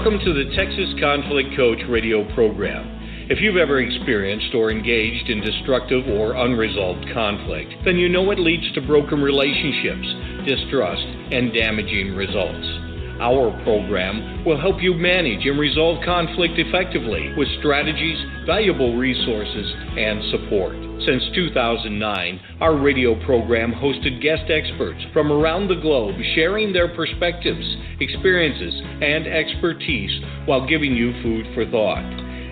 Welcome to the Texas Conflict Coach radio program. If you've ever experienced or engaged in destructive or unresolved conflict, then you know it leads to broken relationships, distrust, and damaging results. Our program will help you manage and resolve conflict effectively with strategies, valuable resources, and support. Since 2009, our radio program hosted guest experts from around the globe sharing their perspectives, experiences, and expertise while giving you food for thought.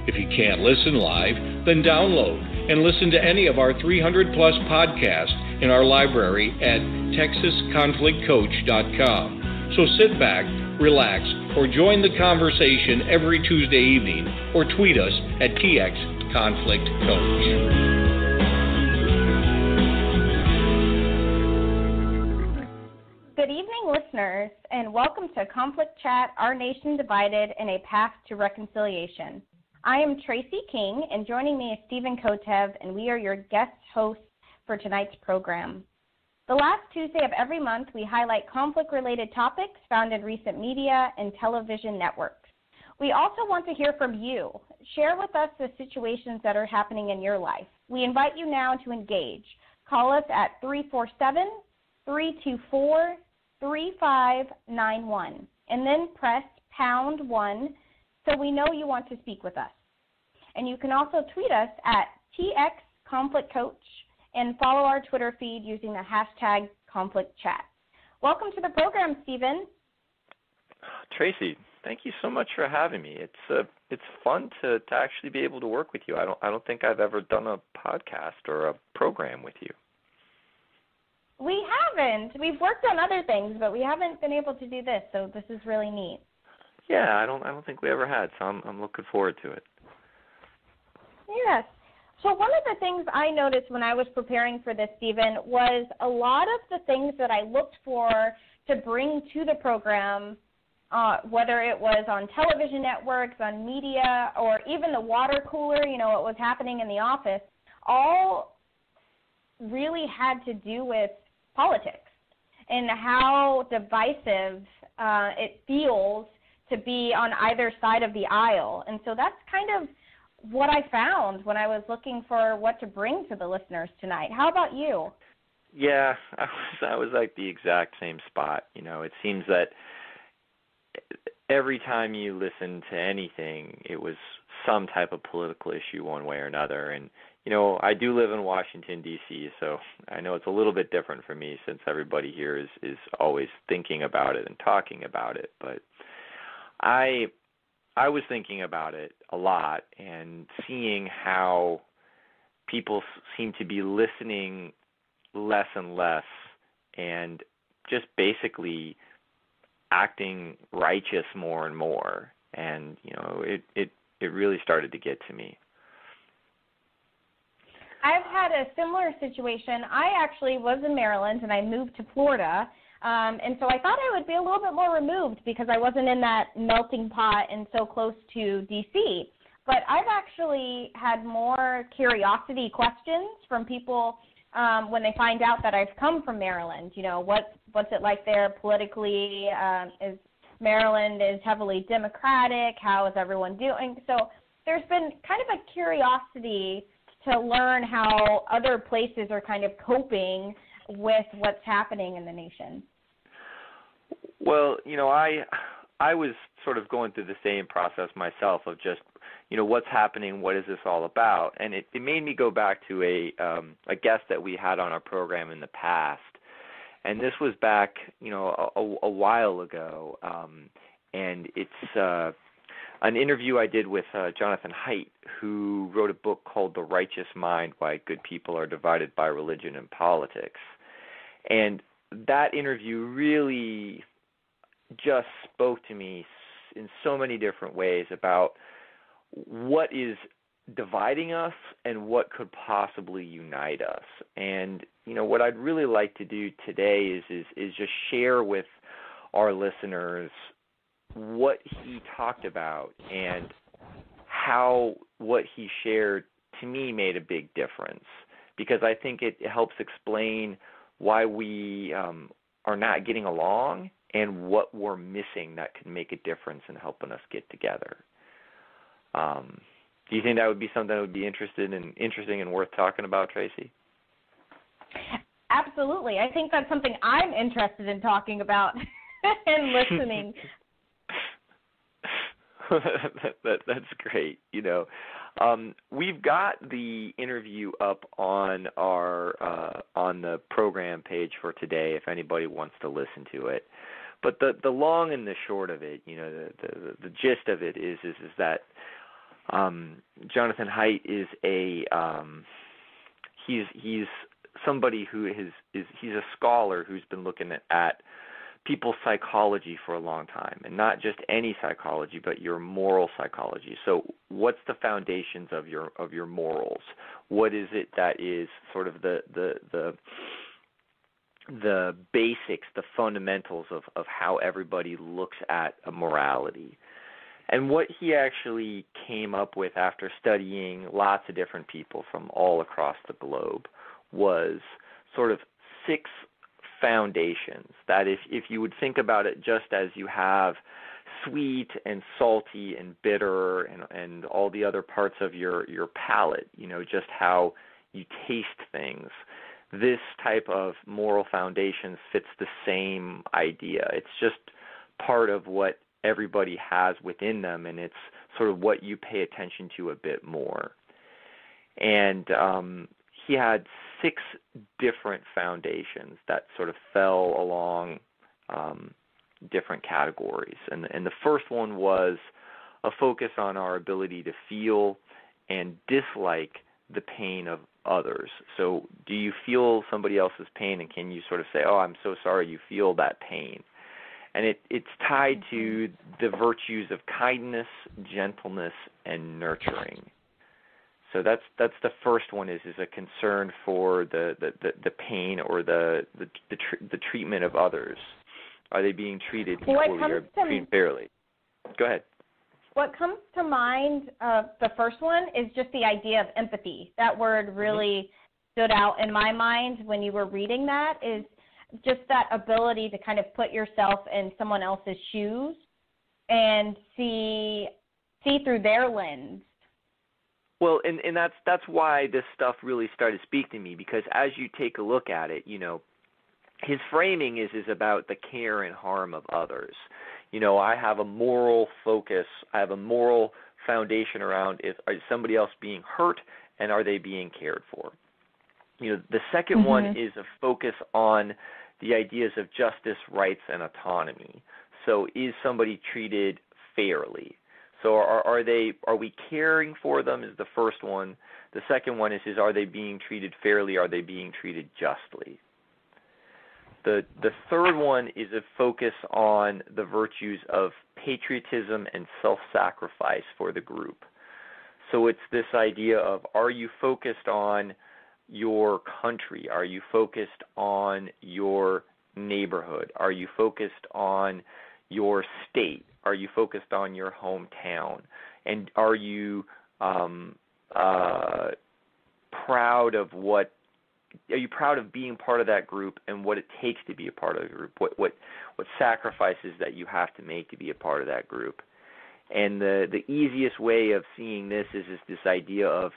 If you can't listen live, then download and listen to any of our 300-plus podcasts in our library at texasconflictcoach.com. So sit back, relax, or join the conversation every Tuesday evening, or tweet us at TXConflictCoach. Good evening, listeners, and welcome to Conflict Chat, Our Nation Divided and a Path to Reconciliation. I am Tracy King, and joining me is Stephen Kotev, and we are your guest hosts for tonight's program. The last Tuesday of every month, we highlight conflict-related topics found in recent media and television networks. We also want to hear from you. Share with us the situations that are happening in your life. We invite you now to engage. Call us at 347-324-3591, and then press pound 1 so we know you want to speak with us. And you can also tweet us at TXConflictCoach and follow our Twitter feed using the hashtag ConflictChat. Welcome to the program, Stephen. Tracy, thank you so much for having me. It's fun to actually be able to work with you. I don't think I've ever done a podcast or a program with you. We haven't. We've worked on other things, but we haven't been able to do this, so this is really neat. Yeah, I don't think we ever had, so I'm looking forward to it. Yes. So one of the things I noticed when I was preparing for this, Stephen, was a lot of the things that I looked for to bring to the program, whether it was on television networks, on media, or even the water cooler, what was happening in the office, all really had to do with politics and how divisive it feels to be on either side of the aisle. And so that's kind of what I found when I was looking for what to bring to the listeners tonight. How about you? Yeah, I was like the exact same spot. It seems that every time you listen to anything, it was some type of political issue one way or another. And, I do live in Washington, D.C., so I know it's a little bit different for me since everybody here is always thinking about it and talking about it. But I was thinking about it a lot and seeing how people seem to be listening less and less and just basically acting righteous more and more. And, it really started to get to me. I've had a similar situation. I actually was in Maryland, and I moved to Florida. And so I thought I would be a little bit more removed because I wasn't in that melting pot and so close to D.C. But I've actually had more curiosity questions from people when they find out that I've come from Maryland. What's it like there politically? Is Maryland is heavily Democratic? How is everyone doing? So there's been kind of a curiosity to learn how other places are kind of coping with what's happening in the nation. Well, I was sort of going through the same process myself of just, what's happening, what is this all about? And it made me go back to a guest that we had on our program in the past. And this was back, a while ago. And it's an interview I did with Jonathan Haidt, who wrote a book called The Righteous Mind, Why Good People Are Divided by Religion and Politics. And that interview really just spoke to me in so many different ways about what is dividing us and what could possibly unite us. And, what I'd really like to do today is just share with our listeners what he talked about and how what he shared to me made a big difference, because I think it helps explain why we are not getting along and what we're missing that can make a difference in helping us get together. Do you think that would be something that would be interesting and worth talking about, Tracy? Absolutely. I think that's something I'm interested in talking about and listening. That's great. We've got the interview up on our on the program page for today if anybody wants to listen to it. But the long and the short of it, the gist of it is that Jonathan Haidt is he's somebody who he's a scholar who's been looking at people's psychology for a long time, and not just any psychology, but your moral psychology. So what's the foundations of your morals? What is it that is sort of the basics, the fundamentals of how everybody looks at a morality? And what he actually came up with after studying lots of different people from all across the globe was sort of 6 foundations that if you would think about it just as you have sweet and salty and bitter and all the other parts of your palate, just how you taste things, this type of moral foundation fits the same idea. It's just part of what everybody has within them, and it's sort of what you pay attention to a bit more. And he had 6 different foundations that sort of fell along different categories. And the first one was a focus on our ability to feel and dislike the pain of others. So do you feel somebody else's pain, and can you sort of say, oh, I'm so sorry you feel that pain? And it's tied to the virtues of kindness, gentleness, and nurturing. So that's the first one is a concern for the pain or the treatment of others. Are they being treated equally or treated fairly? Go ahead. What comes to mind of the first one is just the idea of empathy. That word really stood out in my mind when you were reading that, is just that ability to kind of put yourself in someone else's shoes and see through their lens. Well, and that's why this stuff really started to speak to me, because as you take a look at it, his framing is about the care and harm of others. I have a moral focus, I have a moral foundation around is somebody else being hurt and are they being cared for. The second one is a focus on the ideas of justice, rights, and autonomy. So is somebody treated fairly? So are we caring for them is the first one. The second one is are they being treated fairly? Are they being treated justly? The third one is a focus on the virtues of patriotism and self-sacrifice for the group. So it's this idea of, are you focused on your country? Are you focused on your neighborhood? Are you focused on your state? Are you focused on your hometown? And are you proud of being part of that group and what it takes to be a part of the group? What sacrifices that you have to make to be a part of that group? And the easiest way of seeing this is this idea of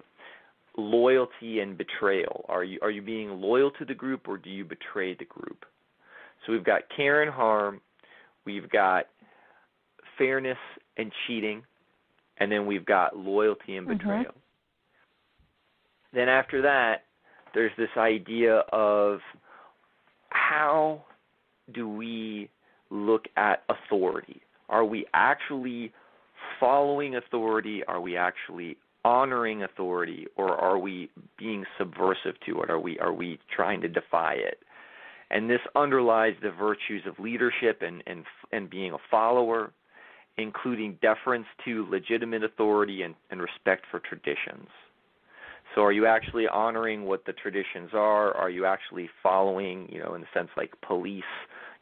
loyalty and betrayal. Are you being loyal to the group, or do you betray the group? So we've got care and harm, we've got fairness and cheating, and then we've got loyalty and betrayal. Then after that, there's this idea of how do we look at authority? Are we actually following authority? Are we actually honoring authority, or are we being subversive to it? Are we trying to defy it? And this underlies the virtues of leadership and being a follower, including deference to legitimate authority and respect for traditions. So are you actually honoring what the traditions are? Are you actually following, in a sense like police,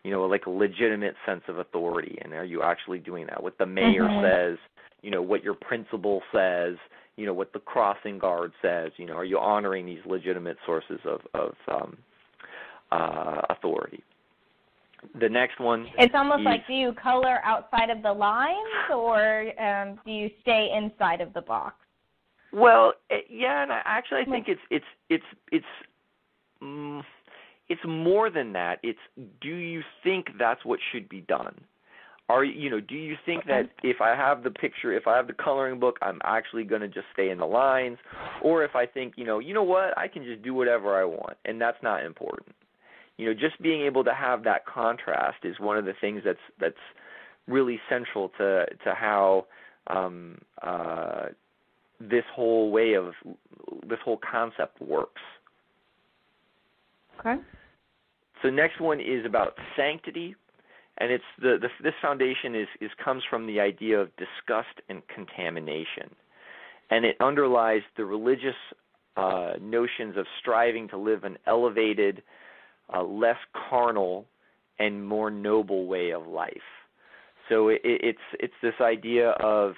like a legitimate sense of authority? And are you actually doing that? What the mayor says, what your principal says, what the crossing guard says, are you honoring these legitimate sources of authority? The next one. It's almost like, do you color outside of the lines, or do you stay inside of the box? Well, yeah, and I think it's more than that. It's, do you think that's what should be done? Do you think that if I have the picture, if I have the coloring book, I'm actually going to just stay in the lines? Or if I think, you know what, I can just do whatever I want, and that's not important. Just being able to have that contrast is one of the things that's really central to how this whole concept works. Okay. So next one is about sanctity. And it's this foundation comes from the idea of disgust and contamination, and it underlies the religious notions of striving to live an elevated, less carnal, and more noble way of life. So it's this idea of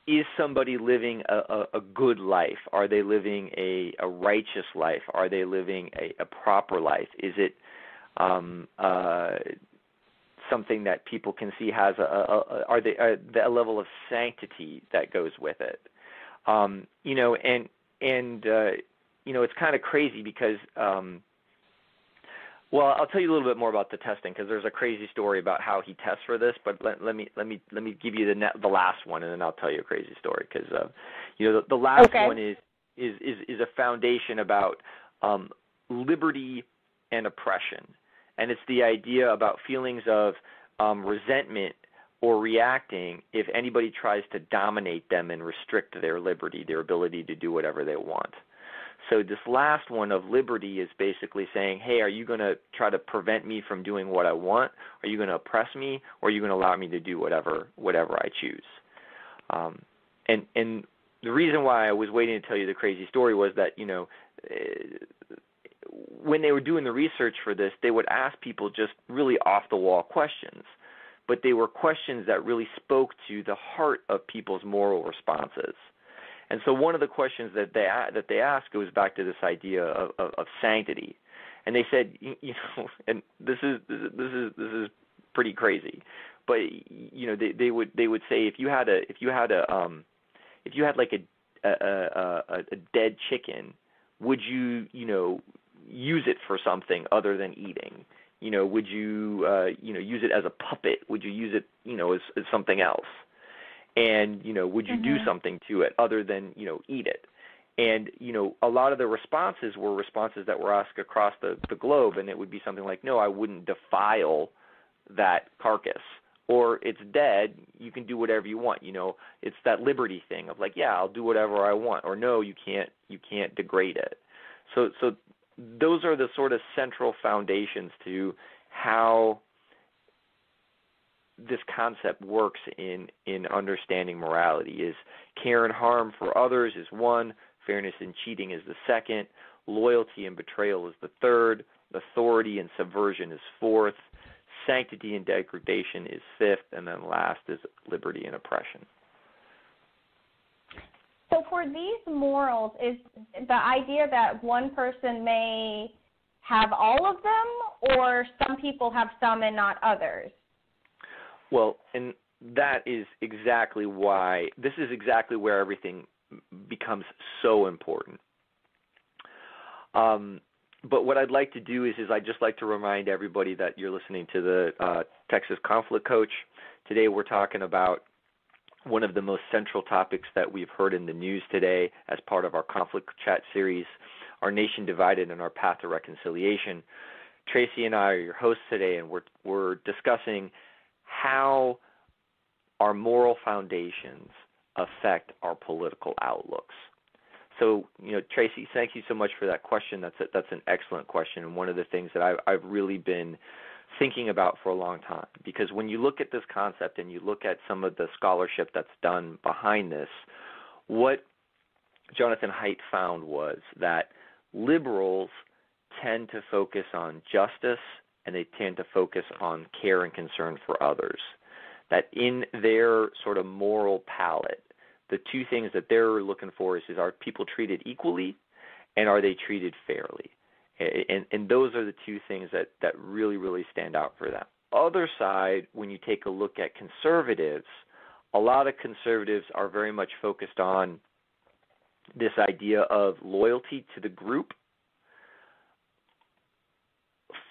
is somebody living a good life? Are they living a righteous life? Are they living a proper life? Is it something that people can see has a level of sanctity that goes with it? It's kind of crazy because well, I'll tell you a little bit more about the testing because there's a crazy story about how he tests for this. But let me give you the last one, and then I'll tell you a crazy story because the last one is a foundation about liberty and oppression, and it's the idea about feelings of resentment or reacting if anybody tries to dominate them and restrict their liberty, their ability to do whatever they want. So this last one of liberty is basically saying, hey, are you going to try to prevent me from doing what I want? Are you going to oppress me? Or are you going to allow me to do whatever I choose? And the reason why I was waiting to tell you the crazy story was that, when they were doing the research for this, they would ask people just really off-the-wall questions. But they were questions that really spoke to the heart of people's moral responses. And so one of the questions that they asked goes back to this idea of sanctity, and they said, and this is pretty crazy, but they would say if you had like a dead chicken, would you use it for something other than eating? Would you use it as a puppet? Would you use it as something else? And, would you do something to it other than, eat it? And, a lot of the responses were responses that were asked across the globe, and it would be something like, no, I wouldn't defile that carcass. Or it's dead, you can do whatever you want. It's that liberty thing of like, yeah, I'll do whatever I want. Or no, you can't degrade it. So those are the sort of central foundations to how this concept works in understanding morality. Is care and harm for others is one, fairness and cheating is the second, loyalty and betrayal is the third, authority and subversion is fourth, sanctity and degradation is fifth, and then last is liberty and oppression. So for these morals, is the idea that one person may have all of them, or some people have some and not others? Well, and that is exactly why, this is exactly where everything becomes so important. But what I'd like to do is I'd just like to remind everybody that you're listening to the Texas Conflict Coach. Today we're talking about one of the most central topics that we've heard in the news today as part of our Conflict Chat series, Our Nation Divided and Our Path to Reconciliation. Tracy and I are your hosts today, and we're discussing how our moral foundations affect our political outlooks. So, Tracy, thank you so much for that question. That's an excellent question, and one of the things that I've really been thinking about for a long time. Because when you look at this concept and you look at some of the scholarship that's done behind this, what Jonathan Haidt found was that liberals tend to focus on justice, and they tend to focus on care and concern for others. That in their sort of moral palette, the two things that they're looking for is are people treated equally, and are they treated fairly? And those are the two things that really, really stand out for them. Other side, when you take a look at conservatives, a lot of conservatives are very much focused on this idea of loyalty to the group,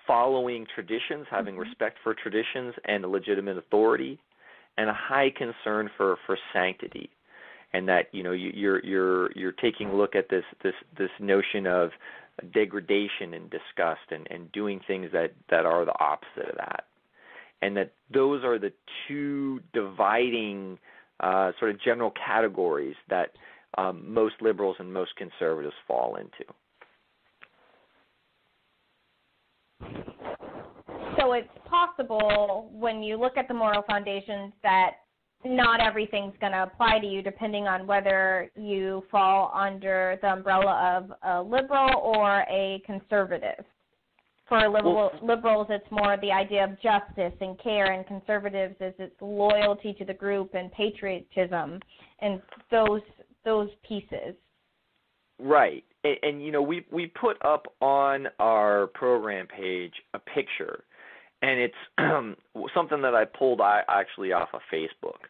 following traditions, having respect for traditions and legitimate authority, and a high concern for sanctity. And that, you know, you're taking a look at this notion of degradation and disgust and doing things that are the opposite of that. And that those are the two dividing sort of general categories that most liberals and most conservatives fall into. So it's possible when you look at the moral foundations that not everything's going to apply to you depending on whether you fall under the umbrella of a liberal or a conservative. For liberals, it's more the idea of justice and care, and conservatives is its loyalty to the group and patriotism and those pieces. Right. And you know, we put up on our program page a picture, and it's something that I pulled actually off of Facebook.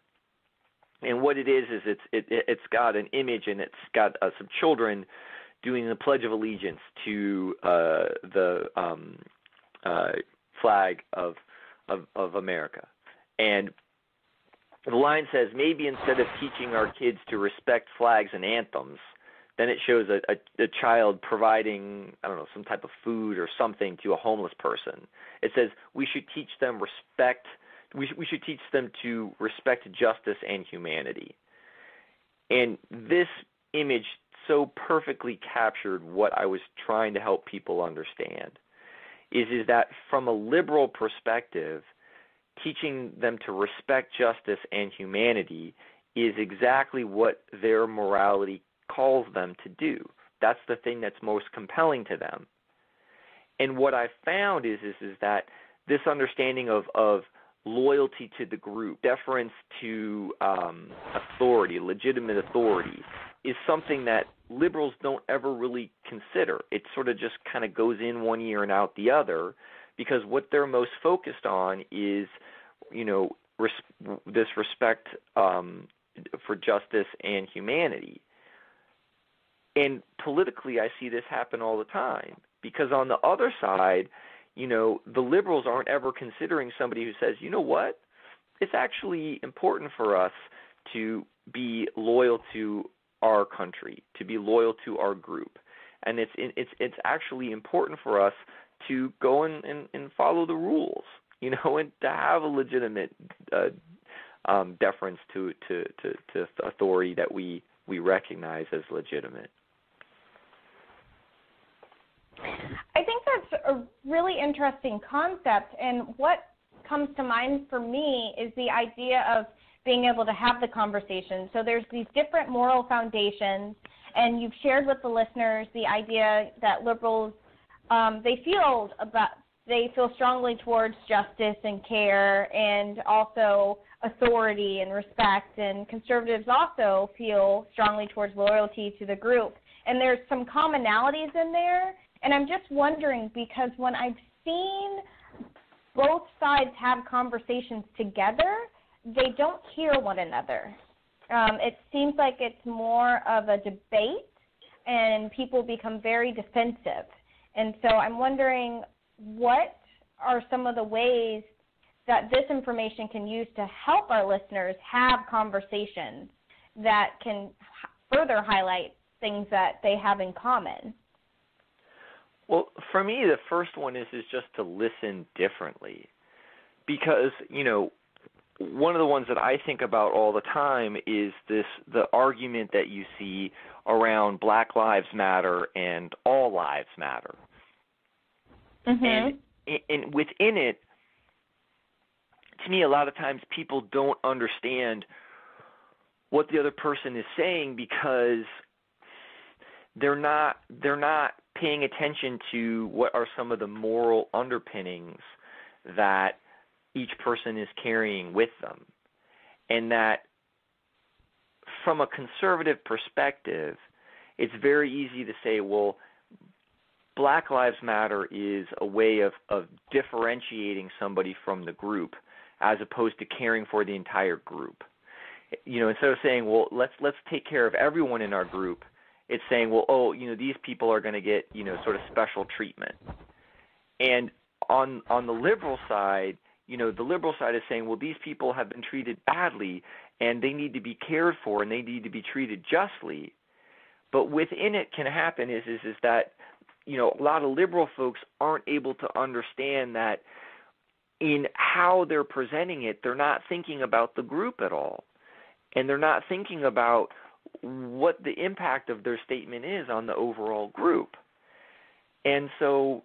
And what it is it's got an image, and it's got some children doing the Pledge of Allegiance to the flag of America. And the line says, maybe instead of teaching our kids to respect flags and anthems, then it shows a child providing, I don't know, some type of food or something to a homeless person. It says we should teach them respect. We should teach them to respect justice and humanity. And this image so perfectly captured what I was trying to help people understand. Is that from a liberal perspective, teaching them to respect justice and humanity is exactly what their morality calls them to do. That's the thing that's most compelling to them. And what I found is that this understanding of loyalty to the group, deference to authority, legitimate authority, is something that liberals don't ever really consider. It sort of just kind of goes in one ear and out the other, because what they're most focused on is, you know, this respect for justice and humanity. And politically, I see this happen all the time, because on the other side, you know, the liberals aren't ever considering somebody who says, you know what, it's actually important for us to be loyal to our country, to be loyal to our group. And it's actually important for us to go and follow the rules, you know, and to have a legitimate deference to authority that we recognize as legitimate. I think that's a really interesting concept, and what comes to mind for me is the idea of being able to have the conversation. So there's these different moral foundations, and you've shared with the listeners the idea that liberals, they feel strongly towards justice and care and also authority and respect, and conservatives also feel strongly towards loyalty to the group. And there's some commonalities in there, and I'm just wondering, because when I've seen both sides have conversations together, they don't hear one another. It seems like it's more of a debate, and people become very defensive. And so I'm wondering, what are some of the ways that this information can use to help our listeners have conversations that can further highlight things that they have in common? Well, for me, the first one is just to listen differently, because, you know, one of the ones that I think about all the time is the argument that you see around Black Lives Matter and all lives matter. Mm-hmm. And within it, to me, a lot of times people don't understand what the other person is saying, because they're not paying attention to what are some of the moral underpinnings that each person is carrying with them. And that from a conservative perspective, it's very easy to say, well, Black Lives Matter is a way of differentiating somebody from the group as opposed to caring for the entire group. Instead of saying, well, let's take care of everyone in our group, it's saying, well, these people are going to get, sort of special treatment. And on the liberal side, the liberal side is saying, well, these people have been treated badly and they need to be cared for and they need to be treated justly. But within it can happen is that, a lot of liberal folks aren't able to understand that in how they're presenting it, they're not thinking about the group at all. And they're not thinking about what the impact of their statement is on the overall group. And so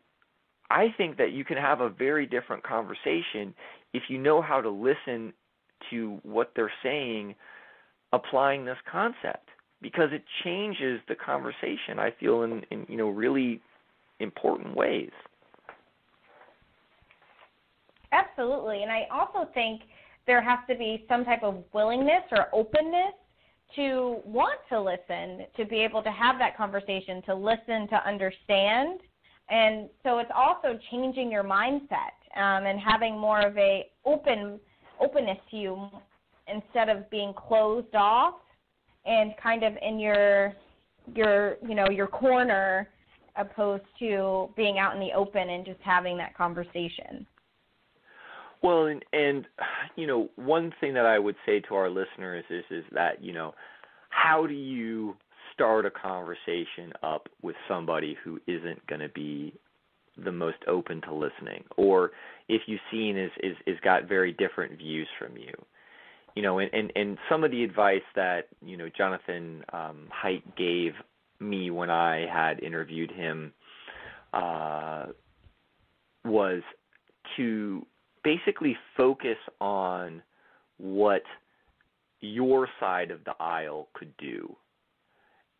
I think that you can have a very different conversation if you know how to listen to what they're saying, applying this concept, because it changes the conversation, I feel, in really important ways. Absolutely. And I also think there has to be some type of willingness or openness to want to listen, to be able to have that conversation, to listen, to understand. And so it's also changing your mindset and having more of a openness to you instead of being closed off and kind of in your corner, opposed to being out in the open and just having that conversation. Well, and one thing that I would say to our listeners is that, how do you start a conversation up with somebody who isn't going to be the most open to listening, or if you've seen is got very different views from you? And some of the advice that, Jonathan Haidt gave me when I had interviewed him was to basically focus on what your side of the aisle could do,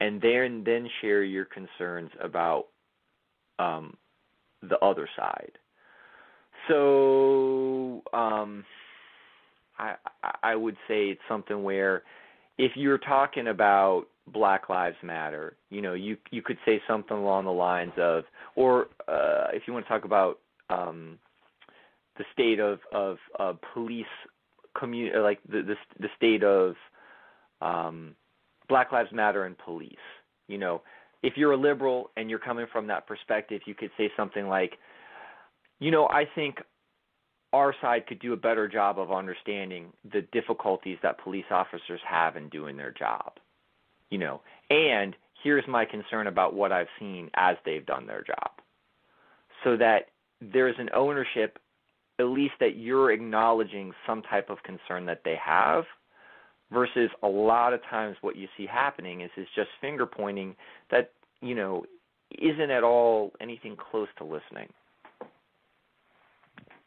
and then share your concerns about the other side. So I would say it's something where if you're talking about Black Lives Matter, you could say something along the lines of, or if you want to talk about the state of police community, like the state of Black Lives Matter and police. If you're a liberal and you're coming from that perspective, you could say something like, I think our side could do a better job of understanding the difficulties that police officers have in doing their job. And here's my concern about what I've seen as they've done their job. So that there's an ownership, at least that you're acknowledging some type of concern that they have, versus a lot of times what you see happening is just finger pointing that, isn't at all anything close to listening.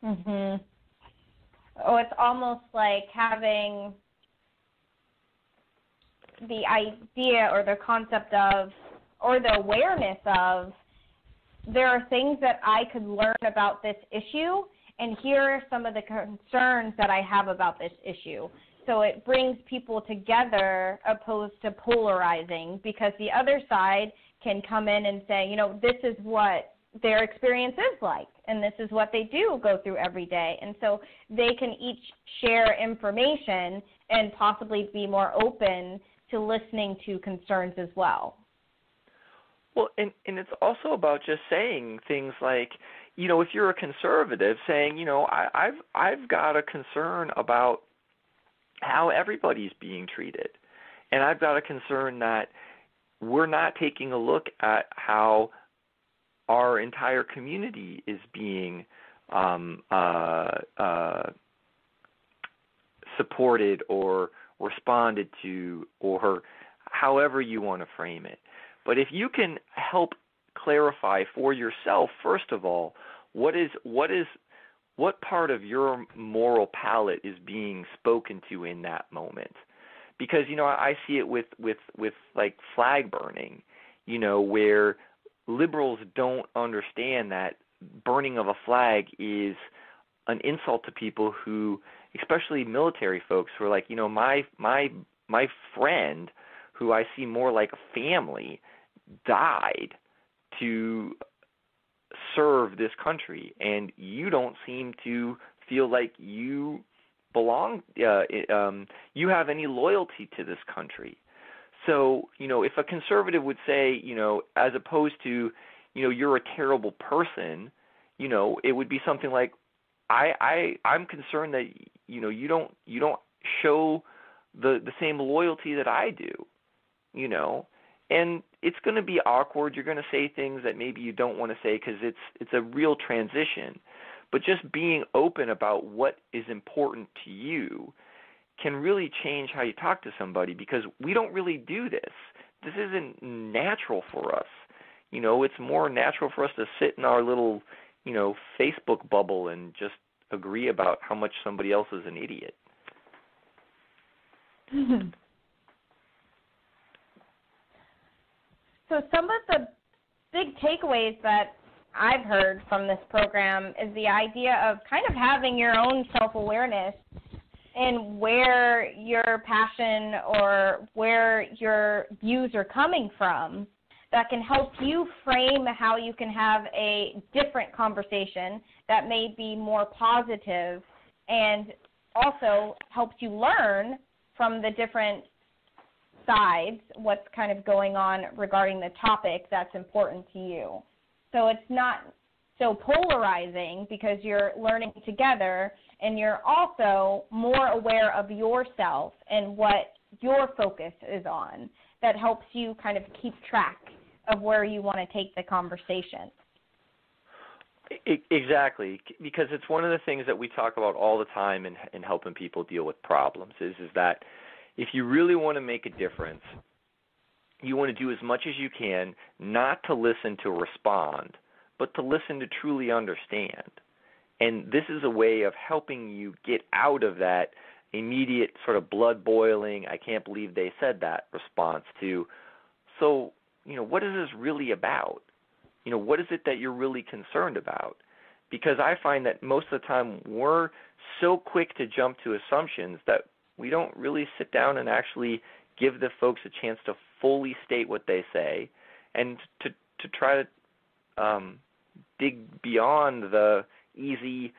Mhm. Oh, it's almost like having the idea or the concept of, or the awareness of, there are things that I could learn about this issue, and here are some of the concerns that I have about this issue. So it brings people together opposed to polarizing, because the other side can come in and say, this is what their experience is like, and this is what they do go through every day. And so they can each share information and possibly be more open to listening to concerns as well. Well, and it's also about just saying things like, if you're a conservative, saying, I've got a concern about how everybody's being treated. And I've got a concern that we're not taking a look at how our entire community is being supported or responded to, or however you want to frame it. But if you can help clarify for yourself, first of all, what part of your moral palette is being spoken to in that moment? Because, I see it with like flag burning, where liberals don't understand that burning of a flag is an insult to people who, especially military folks, who are like, my friend, who I see more like a family, died to serve this country, and you don't seem to feel like you belong, you have any loyalty to this country. So, if a conservative would say, as opposed to, you're a terrible person, it would be something like, I'm concerned that, you don't show the same loyalty that I do, and it's going to be awkward. You're going to say things that maybe you don't want to say because it's a real transition. But just being open about what is important to you can really change how you talk to somebody, because we don't really do this. This isn't natural for us. It's more natural for us to sit in our little, Facebook bubble and just agree about how much somebody else is an idiot. So some of the big takeaways that I've heard from this program is the idea of kind of having your own self-awareness and where your passion or where your views are coming from that can help you frame how you can have a different conversation that may be more positive, and also helps you learn from the different sides what's kind of going on regarding the topic that's important to you. So it's not so polarizing because you're learning together, and you're also more aware of yourself and what your focus is on. That helps you kind of keep track of where you want to take the conversation. Exactly, because it's one of the things that we talk about all the time in helping people deal with problems is that if you really want to make a difference, you want to do as much as you can not to listen to respond, but to listen to truly understand. And this is a way of helping you get out of that immediate sort of blood boiling, I can't believe they said that response to, so, what is this really about? What is it that you're really concerned about? Because I find that most of the time we're so quick to jump to assumptions that we don't really sit down and actually give the folks a chance to fully state what they say and to try to dig beyond the easy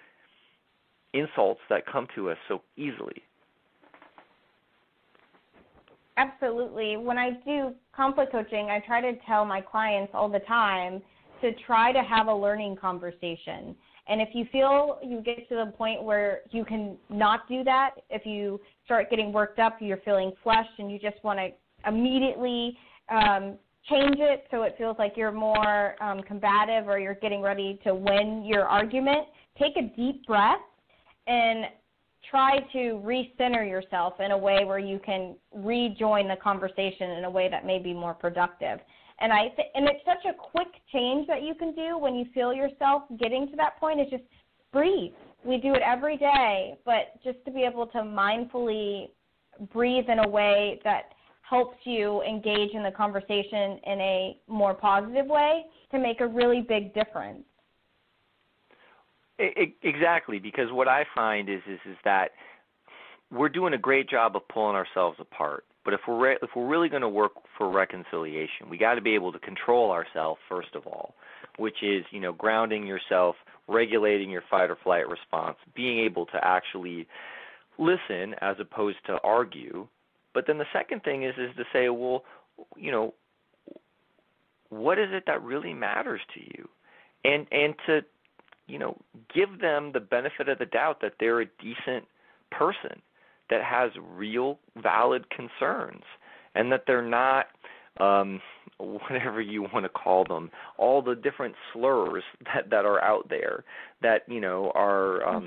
insults that come to us so easily. Absolutely. When I do conflict coaching, I try to tell my clients all the time to try to have a learning conversation. And if you feel you get to the point where you can not do that, if you start getting worked up, you're feeling flushed, and you just want to immediately change it so it feels like you're more combative or you're getting ready to win your argument, take a deep breath and try to recenter yourself in a way where you can rejoin the conversation in a way that may be more productive. And it's such a quick change that you can do when you feel yourself getting to that point is just breathe. We do it every day, but just to be able to mindfully breathe in a way that helps you engage in the conversation in a more positive way can make a really big difference. Exactly, because what I find is that we're doing a great job of pulling ourselves apart. But if we're really going to work for reconciliation, we got to be able to control ourselves first of all, which is grounding yourself, regulating your fight or flight response, being able to actually listen as opposed to argue. But then the second thing is to say, well, what is it that really matters to you, and to give them the benefit of the doubt that they're a decent person that has real valid concerns, and that they're not whatever you want to call them, all the different slurs that are out there that are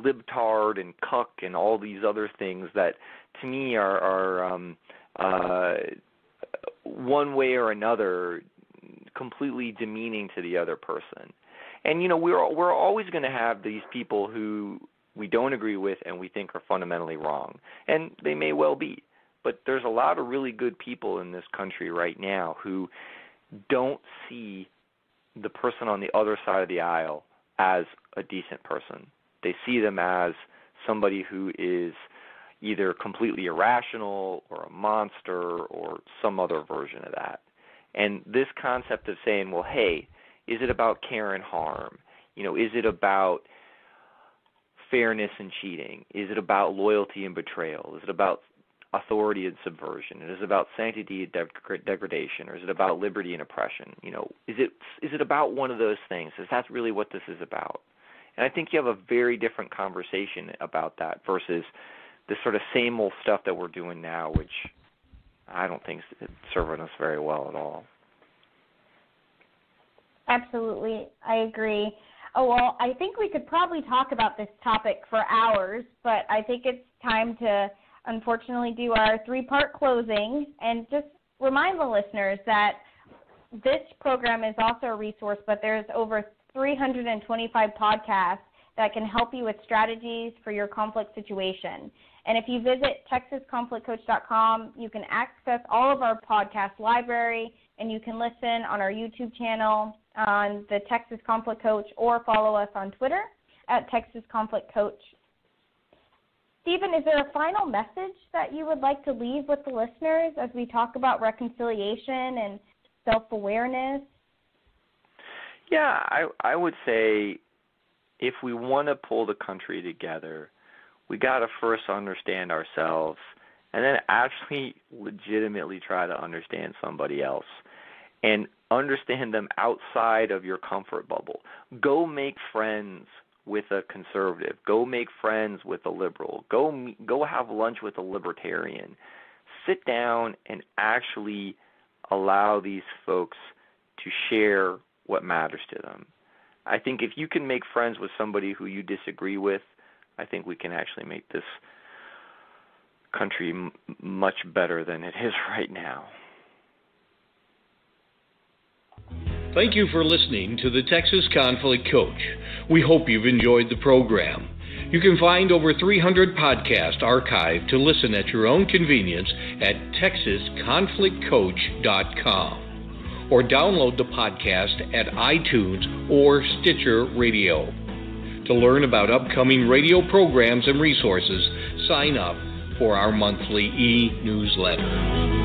libtard and cuck and all these other things that to me are one way or another completely demeaning to the other person. And we're always going to have these people who we don't agree with and we think are fundamentally wrong, and they may well be. But there's a lot of really good people in this country right now who don't see the person on the other side of the aisle as a decent person. They see them as somebody who is either completely irrational or a monster or some other version of that. And this concept of saying, well, hey, Is it about care and harm? Is it about fairness and cheating? Is it about loyalty and betrayal? Is it about authority and subversion? Is it about sanctity and degradation? Or is it about liberty and oppression? Is it about one of those things? Is that really what this is about? And I think you have a very different conversation about that versus this sort of same old stuff that we're doing now, which I don't think is serving us very well at all. Absolutely. I agree. Oh, well, I think we could probably talk about this topic for hours, but I think it's time to unfortunately do our 3-part closing and just remind the listeners that this program is also a resource, but there's over 325 podcasts that can help you with strategies for your conflict situation. And if you visit texasconflictcoach.com, you can access all of our podcast library, and you can listen on our YouTube channel on the Texas Conflict Coach or follow us on Twitter at Texas Conflict Coach. Stephen, is there a final message that you would like to leave with the listeners as we talk about reconciliation and self-awareness? Yeah, I would say if we want to pull the country together, we got to first understand ourselves and then actually legitimately try to understand somebody else and understand them outside of your comfort bubble. Go make friends with a conservative. Go make friends with a liberal. Go have lunch with a libertarian. Sit down and actually allow these folks to share what matters to them. I think if you can make friends with somebody who you disagree with, I think we can actually make this country much better than it is right now. Thank you for listening to the Texas Conflict Coach. We hope you've enjoyed the program. You can find over 300 podcasts archived to listen at your own convenience at texasconflictcoach.com or download the podcast at iTunes or Stitcher Radio. To learn about upcoming radio programs and resources, sign up for our monthly e-newsletter.